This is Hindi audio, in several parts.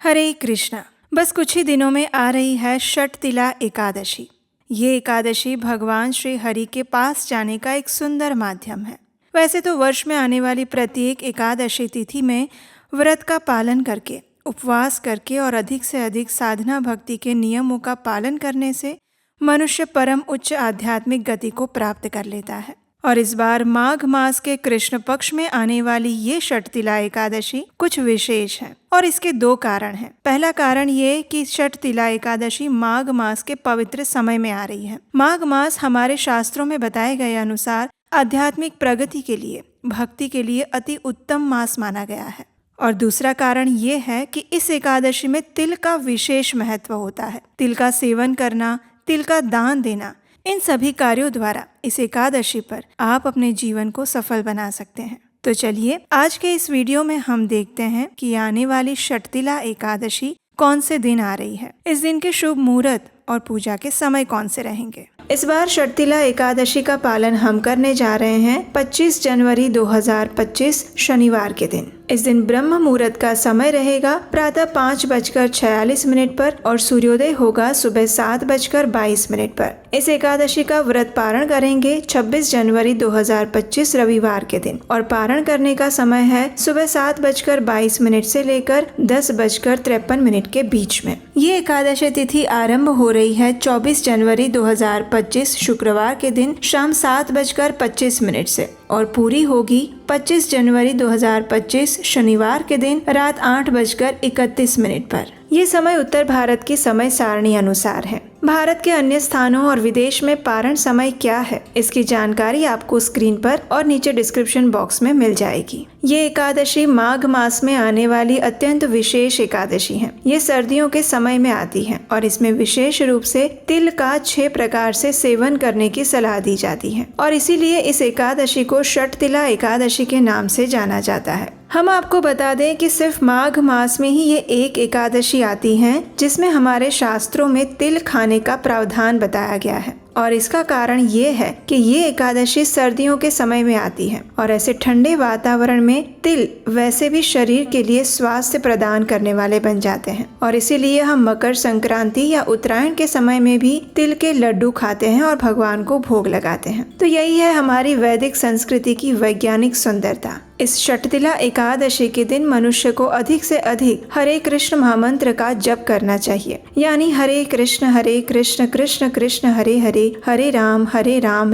हरे कृष्णा। बस कुछ ही दिनों में आ रही है षटतिला एकादशी। ये एकादशी भगवान श्री हरि के पास जाने का एक सुंदर माध्यम है। वैसे तो वर्ष में आने वाली प्रत्येक एकादशी तिथि में व्रत का पालन करके, उपवास करके और अधिक से अधिक साधना भक्ति के नियमों का पालन करने से मनुष्य परम उच्च आध्यात्मिक गति को प्राप्त कर लेता है। और इस बार माघ मास के कृष्ण पक्ष में आने वाली ये षटतिला एकादशी कुछ विशेष है और इसके दो कारण हैं। पहला कारण ये कि षटतिला एकादशी माघ मास के पवित्र समय में आ रही है। माघ मास हमारे शास्त्रों में बताए गए अनुसार आध्यात्मिक प्रगति के लिए, भक्ति के लिए अति उत्तम मास माना गया है। और दूसरा कारण ये है कि इस एकादशी में तिल का विशेष महत्व होता है। तिल का सेवन करना, तिल का दान देना, इन सभी कार्यों द्वारा इस एकादशी पर आप अपने जीवन को सफल बना सकते हैं। तो चलिए आज के इस वीडियो में हम देखते हैं कि आने वाली षटतिला एकादशी कौन से दिन आ रही है, इस दिन के शुभ मुहूर्त और पूजा के समय कौन से रहेंगे। इस बार षटतिला एकादशी का पालन हम करने जा रहे हैं 25 जनवरी 2025 शनिवार के दिन। इस दिन ब्रह्म मुहूर्त का समय रहेगा प्रातः 5:46 पर और सूर्योदय होगा सुबह 7:22 पर। इस एकादशी का व्रत पारण करेंगे 26 जनवरी 2025 रविवार के दिन और पारण करने का समय है सुबह 7:22 से लेकर 10:53 के बीच में। ये एकादशी तिथि आरंभ हो रही है 24 जनवरी 2025 शुक्रवार के दिन शाम 7:25 से और पूरी होगी 25 जनवरी 2025 शनिवार के दिन रात 8:31 पर। ये समय उत्तर भारत की समय सारणी अनुसार है। भारत के अन्य स्थानों और विदेश में पारण समय क्या है, इसकी जानकारी आपको स्क्रीन पर और नीचे डिस्क्रिप्शन बॉक्स में मिल जाएगी। ये एकादशी माघ मास में आने वाली अत्यंत विशेष एकादशी है। ये सर्दियों के समय में आती है और इसमें विशेष रूप से तिल का 6 प्रकार से सेवन करने की सलाह दी जाती है और इसीलिए इस एकादशी को षटतिला एकादशी के नाम से जाना जाता है। हम आपको बता दें कि सिर्फ माघ मास में ही ये एक एकादशी आती है जिसमें हमारे शास्त्रों में तिल खाने का प्रावधान बताया गया है और इसका कारण ये है कि ये एकादशी सर्दियों के समय में आती है और ऐसे ठंडे वातावरण में तिल वैसे भी शरीर के लिए स्वास्थ्य प्रदान करने वाले बन जाते हैं और इसीलिए हम मकर संक्रांति या उत्तरायण के समय में भी तिल के लड्डू खाते हैं और भगवान को भोग लगाते हैं। तो यही है हमारी वैदिक संस्कृति की वैज्ञानिक सुंदरता। इस षटतिला एकादशी के दिन मनुष्य को अधिक से अधिक हरे कृष्ण महामंत्र का जप करना चाहिए, यानी हरे कृष्ण कृष्ण कृष्ण हरे हरे, हरे राम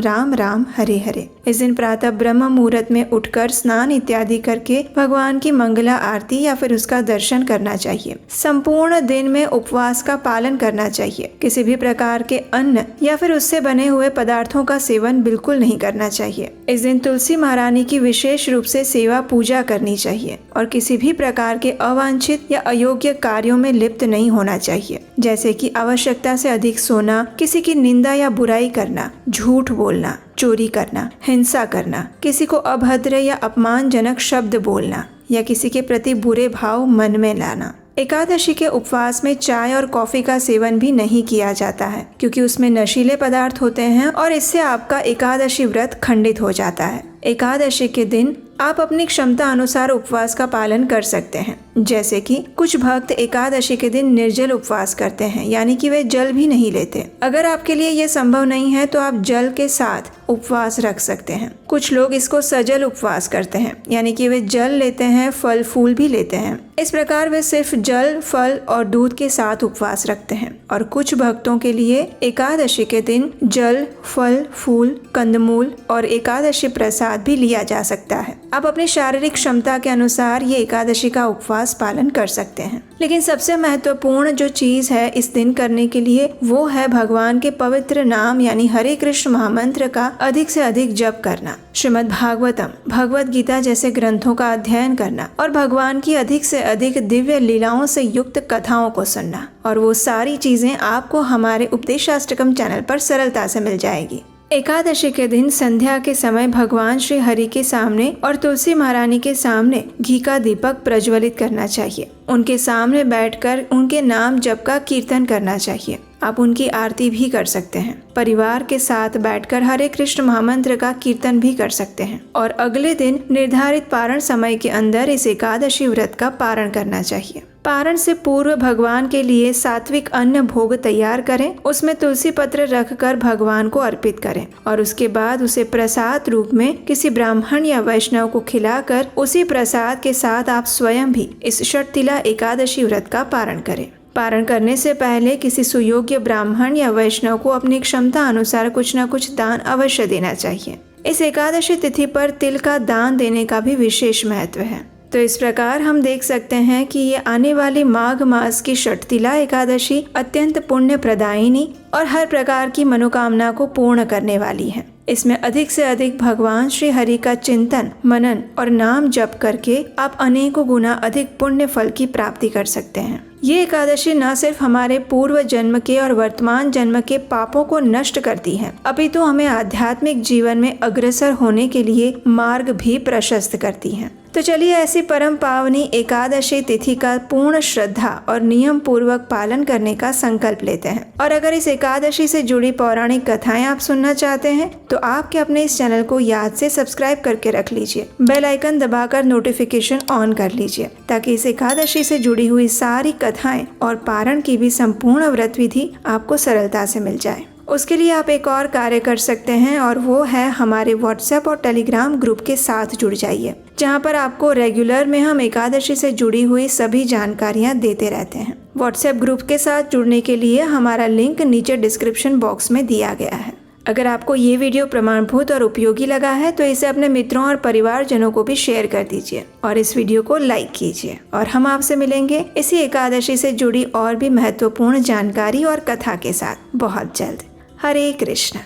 राम राम हरे हरे। इस दिन प्रातः ब्रह्म मुहूर्त में उठकर स्नान इत्यादि करके भगवान की मंगला आरती या फिर उसका दर्शन करना चाहिए। संपूर्ण दिन में उपवास का पालन करना चाहिए। किसी भी प्रकार के अन्न या फिर उससे बने हुए पदार्थों का सेवन बिल्कुल नहीं करना चाहिए। इस दिन तुलसी महारानी की विशेष रूप से सेवा पूजा करनी चाहिए और किसी भी प्रकार के अवांछित या अयोग्य कार्यों में लिप्त नहीं होना चाहिए, जैसे कि आवश्यकता से अधिक सोना, किसी की निंदा या बुराई करना, झूठ बोलना, चोरी करना, हिंसा करना, किसी को अभद्र या अपमानजनक शब्द बोलना या किसी के प्रति बुरे भाव मन में लाना। एकादशी के उपवास में चाय और कॉफी का सेवन भी नहीं किया जाता है क्योंकि उसमें नशीले पदार्थ होते हैं और इससे आपका एकादशी व्रत खंडित हो जाता है। एकादशी के दिन आप अपनी क्षमता अनुसार उपवास का पालन कर सकते हैं, जैसे कि कुछ भक्त एकादशी के दिन निर्जल उपवास करते हैं, यानी कि वे जल भी नहीं लेते। अगर आपके लिए यह संभव नहीं है तो आप जल के साथ उपवास रख सकते हैं। कुछ लोग इसको सजल उपवास करते हैं, यानी कि वे जल लेते हैं, फल फूल भी लेते हैं। इस प्रकार वे सिर्फ जल, फल और दूध के साथ उपवास रखते हैं। और कुछ भक्तों के लिए एकादशी के दिन जल, फल, फूल, कंदमूल और एकादशी प्रसाद भी लिया जा सकता है। आप अपनी शारीरिक क्षमता के अनुसार ये एकादशी का उपवास पालन कर सकते हैं। लेकिन सबसे महत्वपूर्ण जो चीज है इस दिन करने के लिए वो है भगवान के पवित्र नाम यानी हरे कृष्ण महामंत्र का अधिक से अधिक जप करना, श्रीमद् भागवतम, भगवत गीता जैसे ग्रंथों का अध्ययन करना और भगवान की अधिक से अधिक दिव्य लीलाओं से युक्त कथाओं को सुनना। और वो सारी चीजें आपको हमारे उपदेशाष्टकम चैनल पर सरलता से मिल जाएगी। एकादशी के दिन संध्या के समय भगवान श्री हरि के सामने और तुलसी महारानी के सामने घी का दीपक प्रज्वलित करना चाहिए। उनके सामने बैठकर उनके नाम जप का कीर्तन करना चाहिए। आप उनकी आरती भी कर सकते हैं। परिवार के साथ बैठकर हरे कृष्ण महामंत्र का कीर्तन भी कर सकते हैं और अगले दिन निर्धारित पारण समय के अंदर इस एकादशी व्रत का पारण करना चाहिए। पारण से पूर्व भगवान के लिए सात्विक अन्न भोग तैयार करें, उसमें तुलसी पत्र रखकर भगवान को अर्पित करें और उसके बाद उसे प्रसाद रूप में किसी ब्राह्मण या वैष्णव को खिलाकर उसी प्रसाद के साथ आप स्वयं भी इस षटतिला एकादशी व्रत का पारण करें। पारण करने से पहले किसी सुयोग्य ब्राह्मण या वैष्णव को अपनी क्षमता अनुसार कुछ न कुछ दान अवश्य देना चाहिए। इस एकादशी तिथि पर तिल का दान देने का भी विशेष महत्व है। तो इस प्रकार हम देख सकते हैं कि ये आने वाली माघ मास की षटतिला एकादशी अत्यंत पुण्य प्रदायिनी और हर प्रकार की मनोकामना को पूर्ण करने वाली है। इसमें अधिक से अधिक भगवान श्री हरि का चिंतन, मनन और नाम जप करके आप अनेकों गुना अधिक पुण्य फल की प्राप्ति कर सकते हैं। ये एकादशी न सिर्फ हमारे पूर्व जन्म के और वर्तमान जन्म के पापों को नष्ट करती है, अपितु हमें आध्यात्मिक जीवन में अग्रसर होने के लिए मार्ग भी प्रशस्त करती है। तो चलिए ऐसी परम पावनी एकादशी तिथि का पूर्ण श्रद्धा और नियम पूर्वक पालन करने का संकल्प लेते हैं। और अगर इस एकादशी से जुड़ी पौराणिक कथाएं आप सुनना चाहते हैं तो आपके अपने इस चैनल को याद से सब्सक्राइब करके रख लीजिए, बेल आइकन दबाकर नोटिफिकेशन ऑन कर लीजिए ताकि इस एकादशी से जुड़ी हुई सारी कथाएं और पारण की भी संपूर्ण व्रत विधि आपको सरलता से मिल जाए। उसके लिए आप एक और कार्य कर सकते हैं और वो है हमारे व्हाट्सएप और टेलीग्राम ग्रुप के साथ जुड़ जाइए, जहां पर आपको रेगुलर में हम एकादशी से जुड़ी हुई सभी जानकारियां देते रहते हैं। व्हाट्सएप ग्रुप के साथ जुड़ने के लिए हमारा लिंक नीचे डिस्क्रिप्शन बॉक्स में दिया गया है। अगर आपको ये वीडियो प्रमाणभूत और उपयोगी लगा है तो इसे अपने मित्रों और परिवारजनों को भी शेयर कर दीजिए और इस वीडियो को लाइक कीजिए। और हम आपसे मिलेंगे इसी एकादशी से जुड़ी और भी महत्वपूर्ण जानकारी और कथा के साथ बहुत जल्द। हरे कृष्ण।